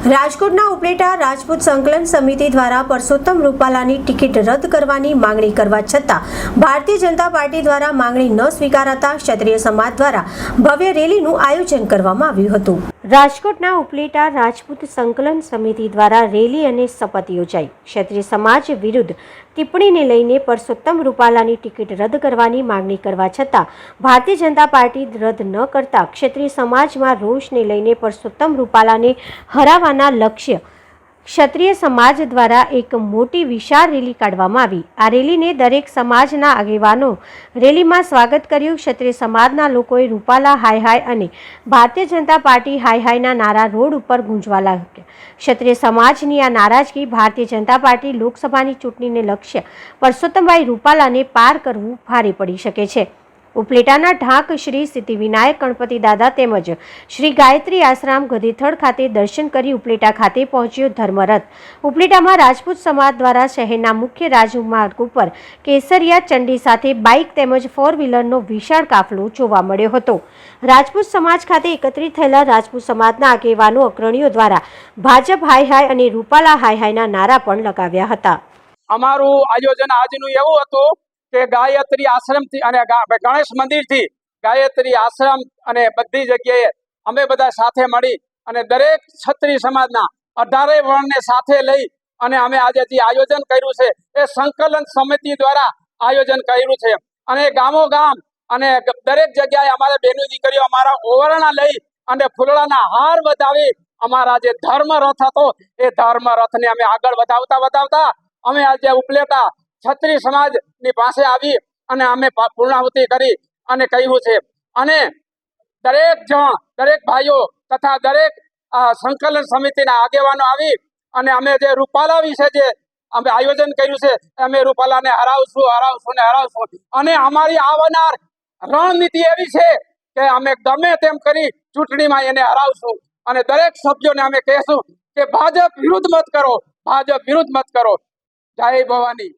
રાજકોટના ઉપલેટા રાજપૂત સંકલન સમિતિ દ્વારા પરસોત્તમ રૂપાલાની ટિકિટ રદ કરવાની માંગણી કરવા છતાં ભારતીય જનતા પાર્ટી દ્વારા માંગણી ન સ્વીકારાતા ક્ષત્રિય સમાજ દ્વારા ભવ્ય રેલીનું આયોજન કરવામાં આવ્યું હતું। રાજકોટના ઉપલેટા રાજપૂત સંકલન સમિતિ દ્વારા રેલી અને શપથ યોજાઈ। ક્ષત્રિય સમાજ વિરુદ્ધ ટિપ્પણીને લઈને પરસોત્તમ રૂપાલાની ટિકિટ રદ કરવાની માંગણી કરવા છતાં ભારતીય જનતા પાર્ટી રદ ન કરતા ક્ષત્રિય સમાજમાં રોષને લઈને પરસોત્તમ રૂપાલાને હરાવવાના લક્ષ્ય ક્ષત્રિય સમાજ દ્વારા એક મોટી વિશાળ રેલી કાઢવામાં આવી। આ રેલીને દરેક સમાજના આગેવાનો રેલીમાં સ્વાગત કર્યું। ક્ષત્રિય સમાજના લોકોએ રૂપાલા હાય હાય અને ભારતીય જનતા પાર્ટી હાય હાયના નારા રોડ ઉપર ગુંજવા લાગ્યા। ક્ષત્રિય સમાજની આ નારાજગી ભારતીય જનતા પાર્ટી લોકસભાની ચૂંટણીને લક્ષ્ય પરસોત્તમભાઈ રૂપાલાને પાર કરવું ભારે પડી શકે છે। ઉપલેટાના ઢાંક શ્રી સિદ્ધિવિનાયક ગણપતિ દાદા તેમજ શ્રી ગાયત્રી આશ્રમ ગધેથડ ખાતે દર્શન કરી ઉપલેટા ખાતે પહોંચ્યો ધર્મરથ। ઉપલેટામાં રાજપૂત સમાજ દ્વારા શહેરના મુખ્ય રાજમાર્ગ ઉપર કેસરિયા ચંડી સાથે બાઇક તેમજ 4-વ્હીલરનો વિશાળ કાફલો જોવા મળ્યો હતો। રાજપૂત સમાજ ખાતે એકત્રિત થયેલા રાજપૂત સમાજના આગેવાનો અગ્રણીઓ દ્વારા ભાજપ હાય હાય અને રૂપાલા હાય હાયના નારા પણ લગાવ્યા હતા। અમારું આયોજન આજનું એવું હતું કે ગાયત્રી આશ્રમથી અને ગણેશ મંદિરથી ગાયત્રી આશ્રમ અને બધી જગ્યાએ અમે બધા સાથે મળી અને દરેક ક્ષત્રિય સમાજના 18 વર્ણને સાથે લઈ અને અમે આજે જે આયોજન કર્યું છે એ સંકલન સમિતિ દ્વારા આયોજન કર્યું છે। અને ગામો ગામ અને દરેક જગ્યાએ અમારે બહેનો દીકરીઓ અમારા ઓવરણા લઈ અને ફૂલડાના હાર વધાવી અમારા જે ધર્મ રથ હતો એ ધર્મ રથને અમે આગળ વધાવતા અમે આજે ઉપલેટા ક્ષત્રિય સમાજની પાસે આવી અને અમે પૂર્ણાહુતિ કરી અને કહ્યું છે। અને દરેક જણ દરેક ભાઈઓ તથા દરેક સંકલન સમિતિના આગેવાનો આવી અને અમે જે રૂપાલા વિશે જે અમે આયોજન કર્યું છે અમે રૂપાલાને હરાવશું અને અમારી આવનાર રણનીતિ એવી છે કે અમે ગમે તેમ કરી ચૂંટણીમાં એને હરાવશું અને દરેક સભ્યોને અમે કહેશું કે ભાજપ વિરુદ્ધ મત કરો। જય ભવાની।